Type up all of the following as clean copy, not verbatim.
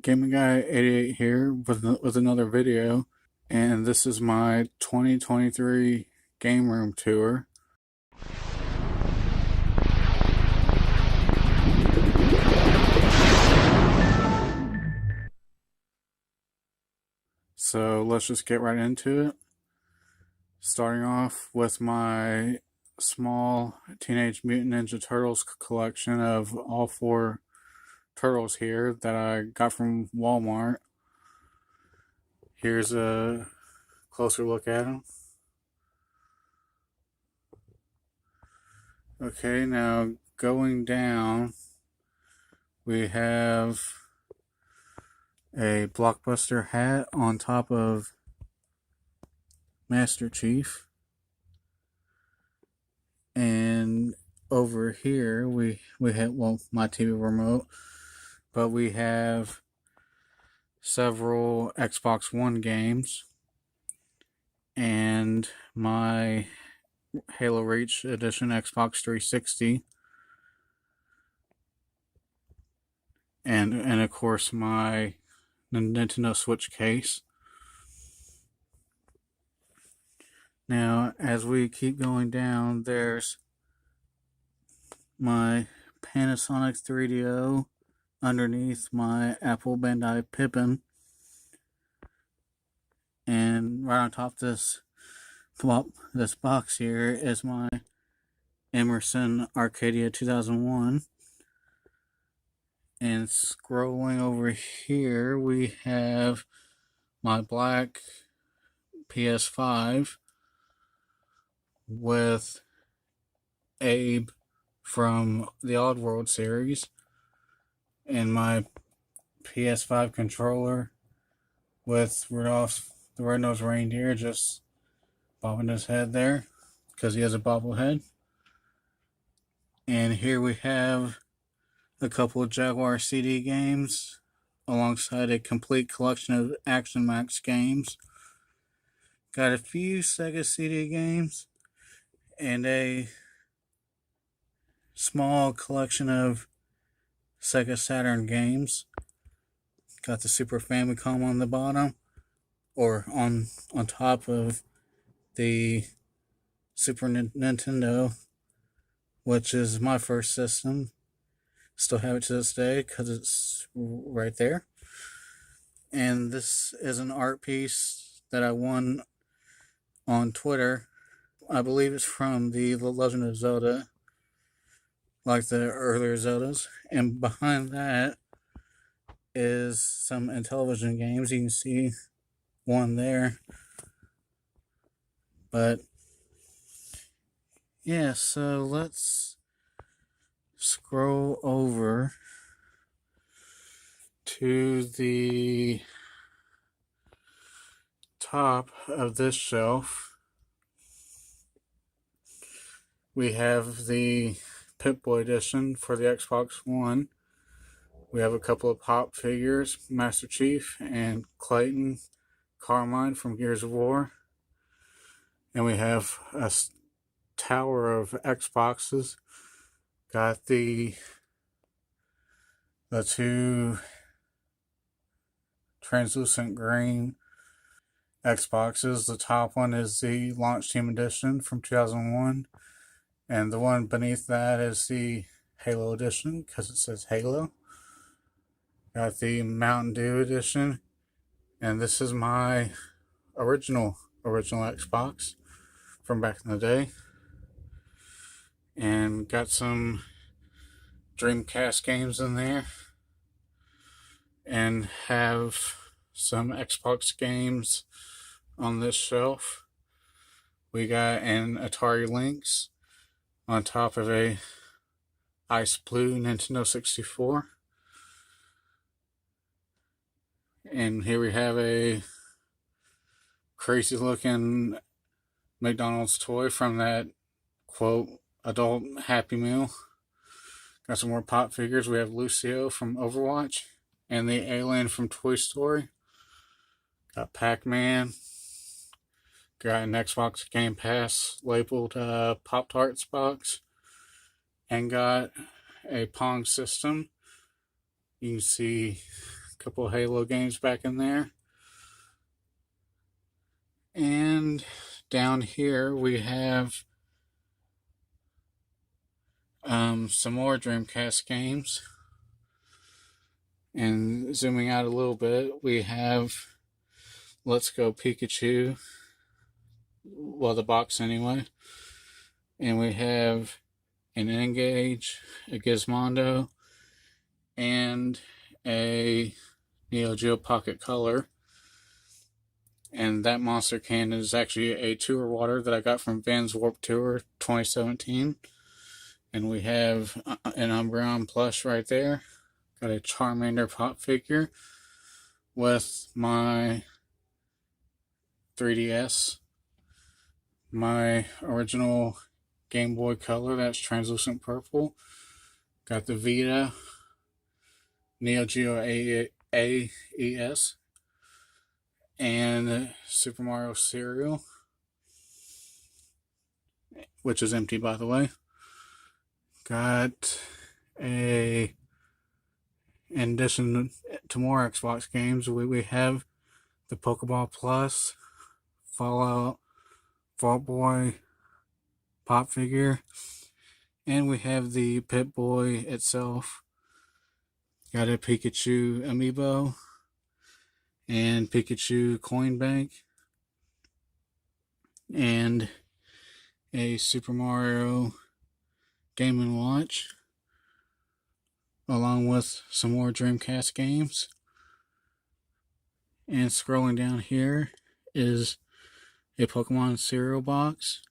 Gaming Guy 88 here with another video, and this is my 2023 game room tour. So let's just get right into it. Starting off with my small Teenage Mutant Ninja Turtles collection of all four turtles here that I got from Walmart. Here's a closer look at them. Okay, now going down, we have a Blockbuster hat on top of Master Chief. And over here, we have, well, my TV remote, but we have several Xbox One games and my Halo Reach Edition Xbox 360, and of course my Nintendo Switch case. Now, as we keep going down, there's my Panasonic 3DO underneath my Apple Bandai Pippin, and right on top of this box here is my Emerson Arcadia 2001. And scrolling over here, we have my black PS5 with Abe from the Oddworld series, and my PS5 controller with Rudolph the Red-Nosed Reindeer just bobbing his head there because he has a bobblehead. And here we have a couple of Jaguar CD games alongside a complete collection of Action Max games. Got a few Sega CD games and a small collection of Sega Saturn games. Got the Super Famicom on the bottom, or on top of the Super Nintendo, which is my first system. Still have it to this day because it's right there. And this is an art piece that I won on Twitter. I believe it's from the Legend of Zelda, like the earlier Zeldas. And behind that is some Intellivision games. You can see one there. But yeah, so let's scroll over to the top of this shelf. We have the Pip-Boy edition for the Xbox One. We have a couple of pop figures, Master Chief and Clayton Carmine from Gears of War. And we have a tower of Xboxes. Got the two translucent green Xboxes. The top one is the Launch Team Edition from 2001. And the one beneath that is the Halo Edition because it says Halo. Got the Mountain Dew Edition. And this is my original Xbox from back in the day. And got some Dreamcast games in there. And have some Xbox games on this shelf. We got an Atari Lynx on top of a Ice Blue Nintendo 64. And here we have a crazy looking McDonald's toy from that, quote, adult Happy Meal. Got some more pop figures. We have Lucio from Overwatch and the alien from Toy Story. Got Pac-Man. Got an Xbox Game Pass labeled Pop-Tarts box. And got a Pong system. You can see couple of Halo games back in there. And down here we have some more Dreamcast games. And zooming out a little bit, we have Let's Go Pikachu. Well, the box anyway. And we have an N-Gage, a Gizmondo, and a Neo Geo Pocket Color. And that monster can is actually a tour water that I got from Vans Warped Tour 2017. And we have an Umbreon plush right there. Got a Charmander pop figure with my 3DS. My original Game Boy Color, that's translucent purple. Got the Vita, Neo Geo AES, and Super Mario Cereal, which is empty, by the way. Got a, in addition to more Xbox games, we have the Pokeball Plus, Fallout, Vault Boy pop figure, and we have the Pip-Boy itself. Got a Pikachu amiibo and Pikachu coin bank, and a Super Mario Game & Watch, along with some more Dreamcast games. And scrolling down here is a Pokemon cereal box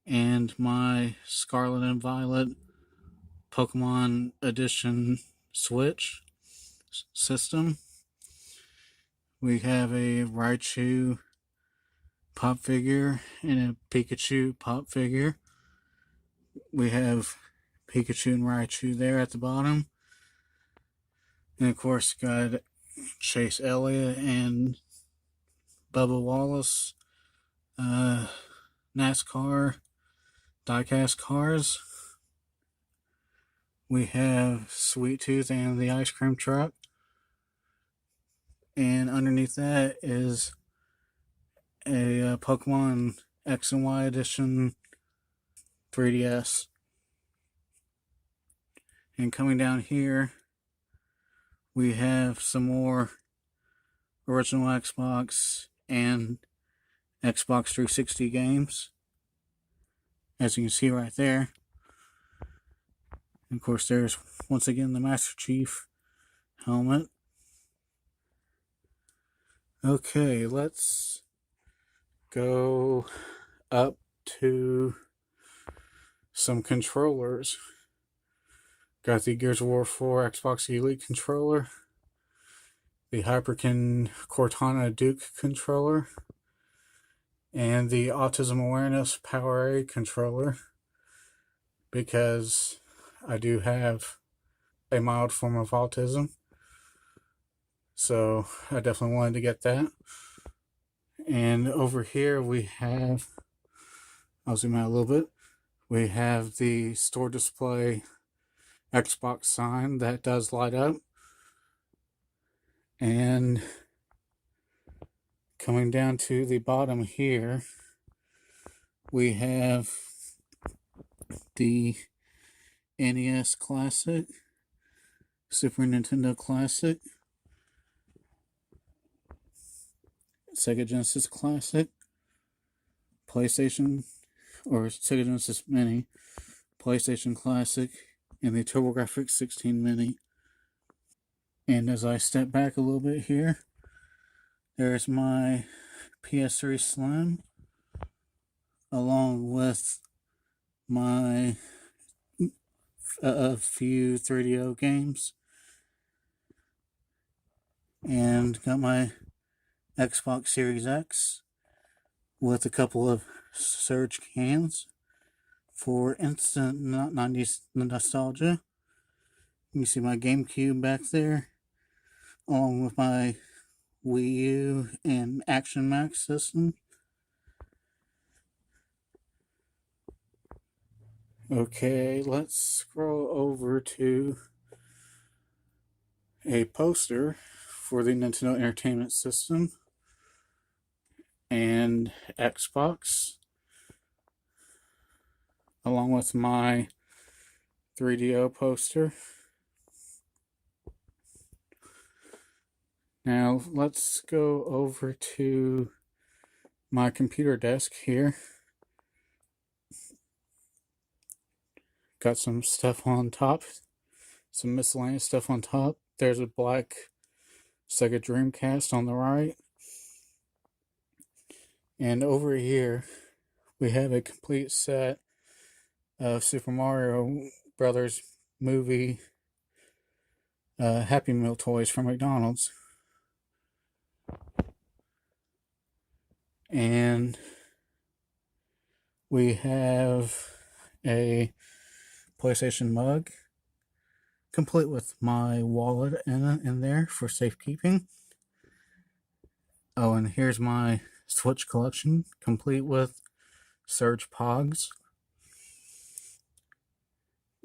and my Scarlet and Violet Pokemon Edition Switch system. We have a Raichu pop figure and a Pikachu pop figure. We have Pikachu and Raichu there at the bottom. And of course, got Chase Elliott and Bubba Wallace NASCAR diecast cars. We have Sweet Tooth and the ice cream truck. And underneath that is a Pokemon X and Y Edition 3DS. And coming down here, we have some more original Xbox and Xbox 360 games, as you can see right there. And of course, there's once again the Master Chief helmet. Okay, let's go up to some controllers. Got the Gears of War 4 Xbox Elite controller, the Hyperkin Cortana Duke controller, and the Autism Awareness PowerA controller, because I do have a mild form of autism, so I definitely wanted to get that. And over here we have, I'll zoom out a little bit, we have the store display Xbox sign that does light up. And coming down to the bottom here, we have the NES Classic, Super Nintendo Classic, Sega Genesis Classic, PlayStation, or Sega Genesis Mini, PlayStation Classic, and the TurboGrafx 16 Mini. And as I step back a little bit here, there's my PS3 Slim, along with my a few 3DO games, and got my Xbox Series X with a couple of Surge cans for instant 90s nostalgia. You can see my GameCube back there, along with my Wii U and Action Max system. Okay, let's scroll over to a poster for the Nintendo Entertainment System and Xbox, along with my 3DO poster. Now let's go over to my computer desk here. Got some stuff on top, some miscellaneous stuff on top. There's a black Sega Dreamcast on the right. And over here, we have a complete set of Super Mario Brothers movie Happy Meal toys from McDonald's. And we have a PlayStation mug, complete with my wallet in there for safekeeping. Oh, and here's my Switch collection, complete with Surge Pogs.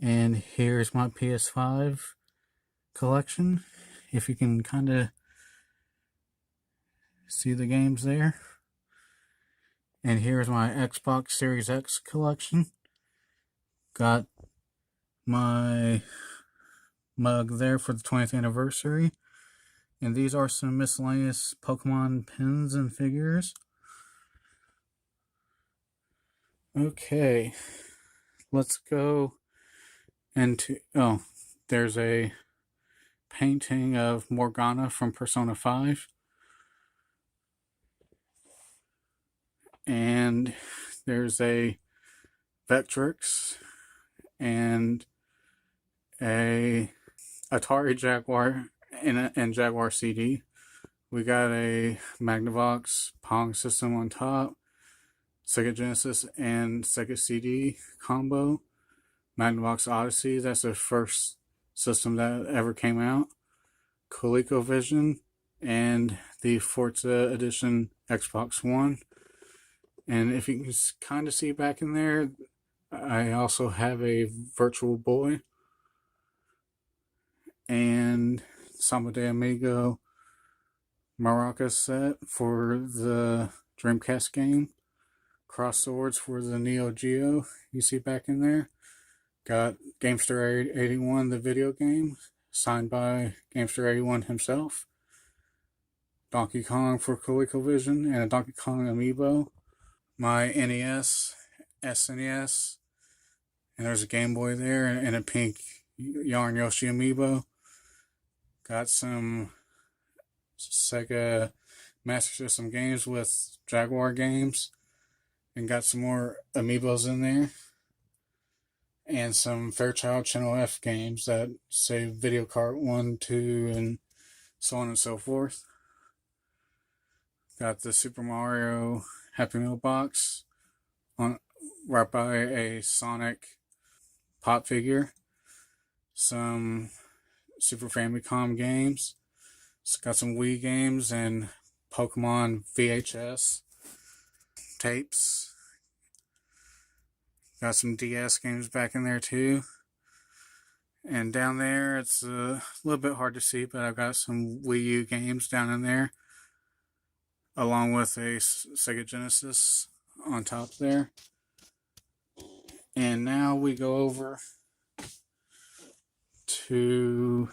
And here's my PS5 collection, if you can kind of see the games there. And here's my Xbox Series X collection. Got my mug there for the 20th anniversary. And these are some miscellaneous Pokemon pins and figures. Okay, let's go into... Oh, there's a painting of Morgana from Persona 5. And there's a Vectrix and a Atari Jaguar and Jaguar CD. We got a Magnavox Pong system on top, Sega Genesis and Sega CD combo, Magnavox Odyssey, that's the first system that ever came out, ColecoVision, and the Forza Edition Xbox One. And if you can kind of see back in there, I also have a Virtual Boy and Samba de Amigo Maraca set for the Dreamcast game. Cross Swords for the Neo Geo, you see back in there. Got Gamester 81, the video game, signed by Gamester 81 himself. Donkey Kong for ColecoVision and a Donkey Kong amiibo. My NES, SNES, and there's a Game Boy there and a pink Yarn Yoshi amiibo. Got some Sega Master System games with Jaguar games, and got some more amiibos in there, and some Fairchild Channel F games that say Video Cart 1, 2, and so on and so forth. Got the Super Mario Happy Meal box on right by a Sonic pop figure. Some Super Famicom games. It's got some Wii games and Pokemon VHS tapes. Got some DS games back in there too. And down there, it's a little bit hard to see, but I've got some Wii U games down in there, along with a Sega Genesis on top there. And now we go over to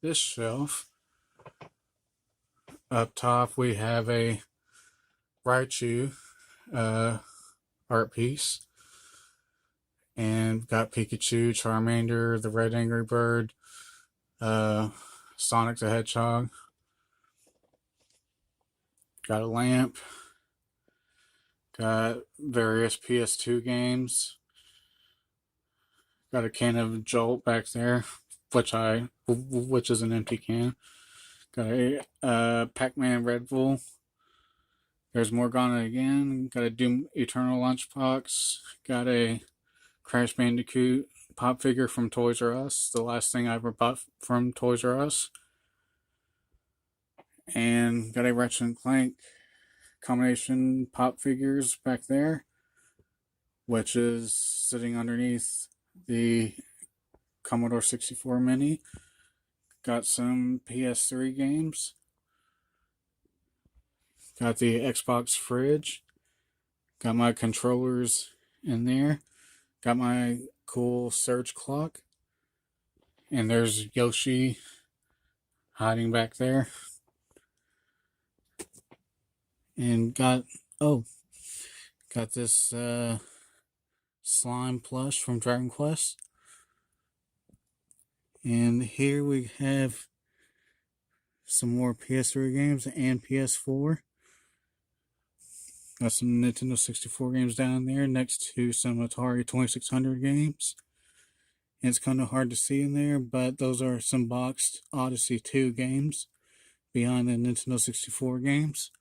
this shelf. Up top, we have a Raichu art piece. And got Pikachu, Charmander, the Red Angry Bird, Sonic the Hedgehog. Got a lamp. Got various PS2 games. Got a can of Jolt back there, which is an empty can. Got a Pac-Man Red Bull. There's Morgana again. Got a Doom Eternal lunchbox. Got a Crash Bandicoot pop figure from Toys R Us. The last thing I ever bought from Toys R Us. And got a Ratchet and Clank combination pop figures back there, which is sitting underneath the Commodore 64 Mini. got some PS3 games. Got the Xbox fridge. Got my controllers in there. Got my cool Surge clock. And there's Yoshi hiding back there. And got this slime plush from Dragon Quest. And here we have some more PS3 games and PS4. Got some Nintendo 64 games down there next to some Atari 2600 games. And it's kind of hard to see in there, but those are some boxed Odyssey 2 games behind the Nintendo 64 games.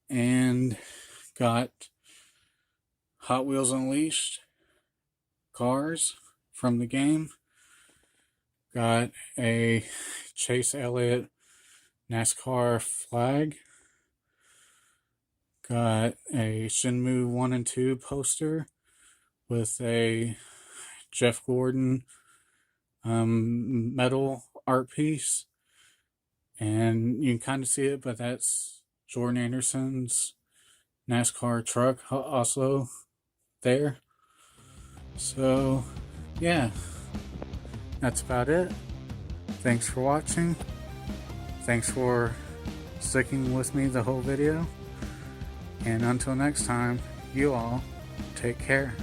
And got Hot Wheels Unleashed cars from the game. Got a Chase Elliott NASCAR flag. Got a Shenmue 1 and 2 poster with a Jeff Gordon metal art piece. And you can kind of see it, but that's Jordan Anderson's NASCAR truck also there. So, yeah, that's about it. Thanks for watching. Thanks for sticking with me the whole video. And until next time, you all take care.